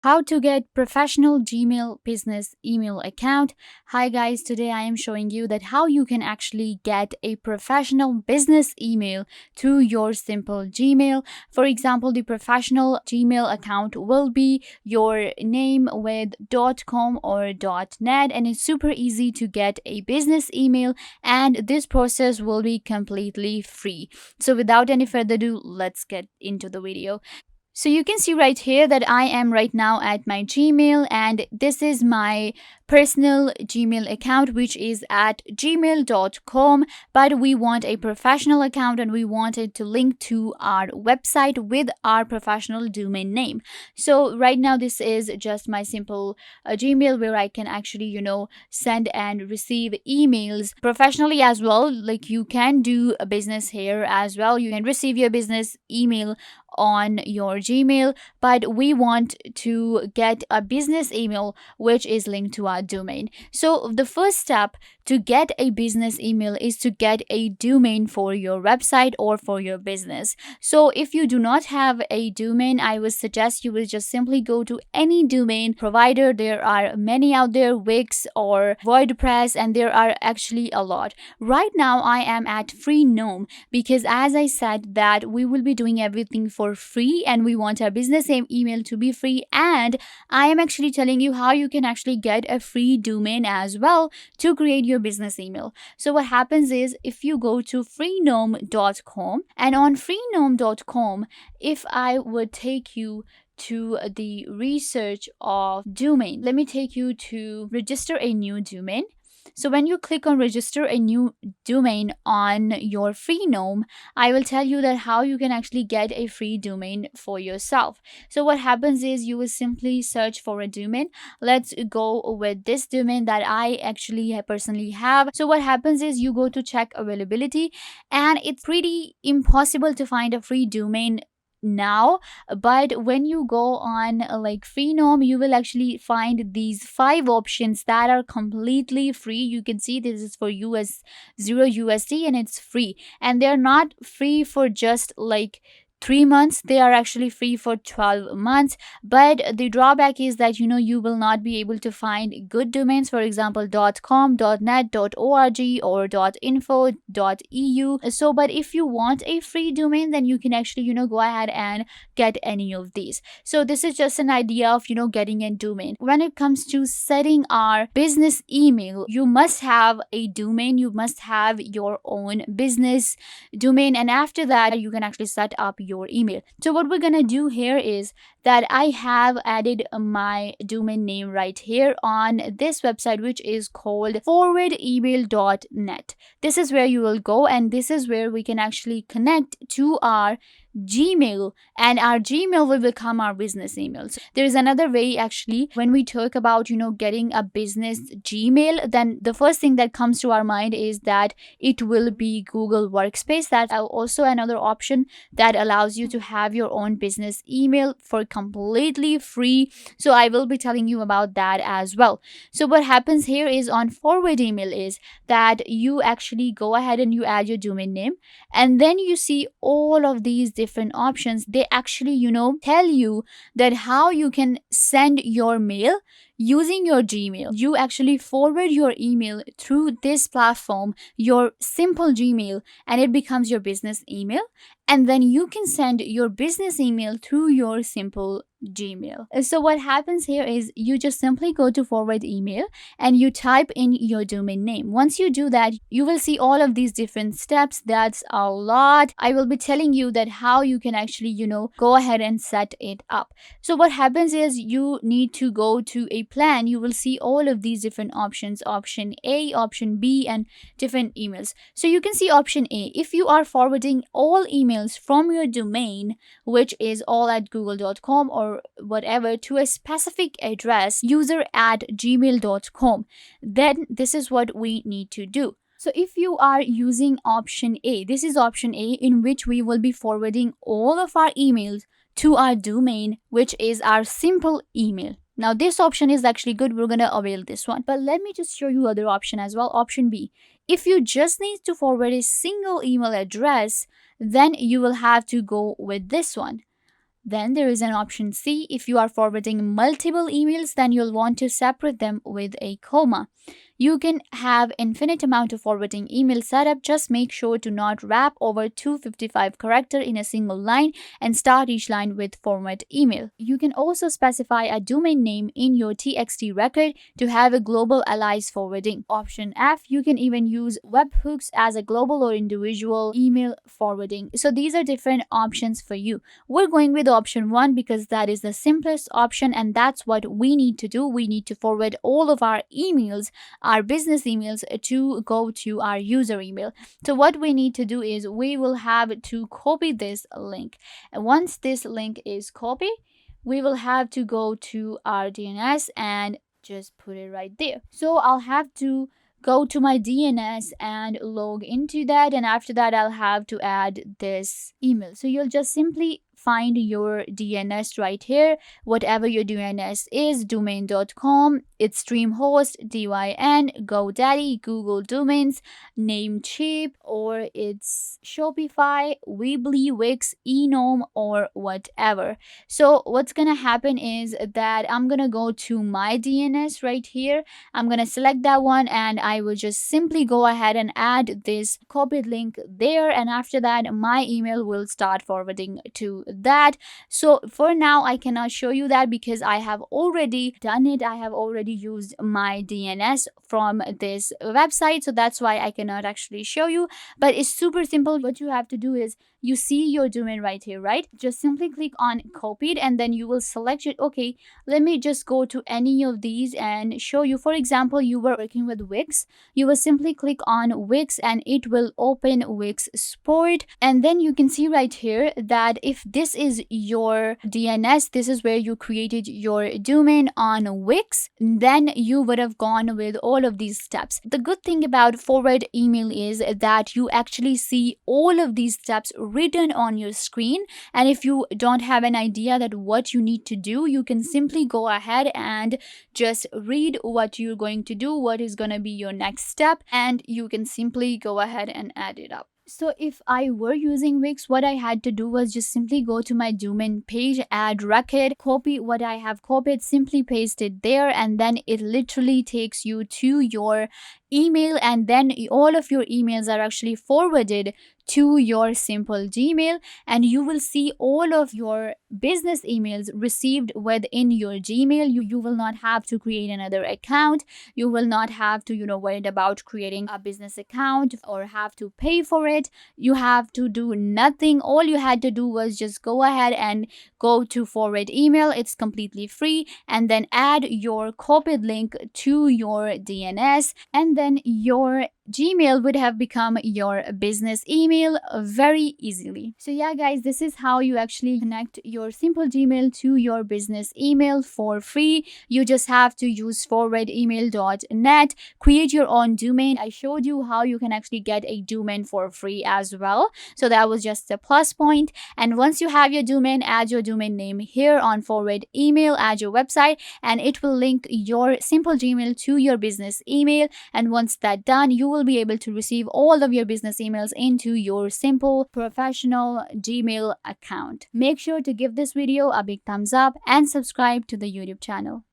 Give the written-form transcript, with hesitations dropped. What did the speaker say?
How to get professional Gmail business email account. Hi guys, today I am showing you that how you can actually get a professional business email through your simple Gmail. For example, the professional Gmail account will be your name with .com or .net, and it's super easy to get a business email, and this process will be completely free. So without any further ado, let's get into the video. So you can see right here that I am right now at my Gmail, and this is my personal Gmail account, which is at gmail.com. But we want a professional account and we want it to link to our website with our professional domain name. So right now this is just my simple Gmail where I can actually, send and receive emails professionally as well. Like you can do a business here as well. You can receive your business email on your Gmail, but we want to get a business email which is linked to our domain. So the first step to get a business email is to get a domain for your website or for your business. So if you do not have a domain, I would suggest you will just simply go to any domain provider. There are many out there, Wix or WordPress, and there are actually a lot. Right now I am at Freenome because, as I said, that we will be doing everything for free and we want our business email to be free, and I am actually telling you how you can actually get a free domain as well to create your business email. So what happens is, if you go to freenome.com, and on freenome.com, if I would take you to the research of domain, let me take you to register a new domain. So when you click on register a new domain on your Freenome, I will tell you that how you can actually get a free domain for yourself. So what happens is you will simply search for a domain. Let's go with this domain that I actually personally have. So what happens is you go to check availability, and it's pretty impossible to find a free domain now, but when you go on like Freenome, you will actually find these 5 options that are completely free. You can see this is for $0 and it's free, and they're not free for just like 3 months. They are actually free for 12 months. But the drawback is that you will not be able to find good domains, for example .com, .net, .org or .info, .eu. So but if you want a free domain, then you can actually go ahead and get any of these. So this is just an idea of getting a domain. When it comes to setting our business email, you must have a domain, you must have your own business domain, and after that you can actually set up your email. So what we're gonna do here is that I have added my domain name right here on this website, which is called forwardemail.net. This is where you will go, and this is where we can actually connect to our Gmail, and our Gmail will become our business emails. There is another way actually. When we talk about getting a business Gmail, then the first thing that comes to our mind is that it will be Google Workspace. That's also another option that allows you to have your own business email for completely free. So I will be telling you about that as well. So what happens here is on forward email is that you actually go ahead and you add your domain name, and then you see all of these different options. They actually tell you that how you can send your mail using your Gmail. You actually forward your email through this platform, your simple Gmail, and it becomes your business email, and then you can send your business email through your simple Gmail. So what happens here is you just simply go to forward email and you type in your domain name. Once you do that, you will see all of these different steps. That's a lot. I will be telling you that how you can actually go ahead and set it up. So what happens is you need to go to a plan. You will see all of these different options, option A, option B, and different emails. So you can see option A. If you are forwarding all emails from your domain, which is all at google.com or whatever, to a specific address, user@gmail.com, then this is what we need to do. So if you are using option A, this is option A, in which we will be forwarding all of our emails to our domain, which is our simple email. Now this option is actually good. We're going to avail this one. But let me just show you other option as well. Option B. If you just need to forward a single email address, then you will have to go with this one. Then there is an option C. If you are forwarding multiple emails, then you'll want to separate them with a comma. You can have infinite amount of forwarding email setup. Just make sure to not wrap over 255 character in a single line and start each line with format email. You can also specify a domain name in your TXT record to have a global allies forwarding. Option F, you can even use webhooks as a global or individual email forwarding. So these are different options for you. We're going with option 1 because that is the simplest option, and that's what we need to do. We need to forward all of our emails, our business emails, to go to our user email. So what we need to do is we will have to copy this link. And once this link is copied, we will have to go to our DNS and just put it right there. So I'll have to go to my DNS and log into that, and after that I'll have to add this email. So you'll just simply find your DNS right here, whatever your DNS is, domain.com, it's Streamhost, DYN, GoDaddy, Google Domains, Namecheap, or it's Shopify, Weebly, Wix, eNom, or whatever. So what's gonna happen is that I'm gonna go to my DNS right here. I'm gonna select that one, and I will just simply go ahead and add this copied link there, and after that my email will start forwarding to that. So for now I cannot show you that because I have already done it. I have already used my DNS from this website, so that's why I cannot actually show you, but it's super simple. What you have to do is, you see your domain right here, right? Just simply click on copied, and then you will select it. Okay, let me just go to any of these and show you. For example, you were working with Wix, you will simply click on Wix and it will open Wix Sport, and then you can see right here that if this is your DNS, this is where you created your domain on Wix, then you would have gone with all of these steps. The good thing about forward email is that you actually see all of these steps written on your screen, and if you don't have an idea that what you need to do, you can simply go ahead and just read what you're going to do, what is going to be your next step, and you can simply go ahead and add it up. So if I were using Wix, what I had to do was just simply go to my domain page, add record, copy what I have copied, simply paste it there, and then it literally takes you to your email, and then all of your emails are actually forwarded to your simple Gmail, and you will see all of your business emails received within your Gmail. You will not have to create another account. You will not have to worried about creating a business account or have to pay for it. You have to do nothing. All you had to do was just go ahead and go to forward email. It's completely free, and then add your copied link to your DNS, and then your Gmail would have become your business email very easily. So yeah guys, this is how you actually connect your simple Gmail to your business email for free. You just have to use forwardemail.net, create your own domain. I showed you how you can actually get a domain for free as well, so that was just a plus point. And once you have your domain, add your domain name here on forward email, add your website, and it will link your simple Gmail to your business email. And once that's done, you will be able to receive all of your business emails into your simple professional Gmail account. Make sure to give this video a big thumbs up and subscribe to the YouTube channel.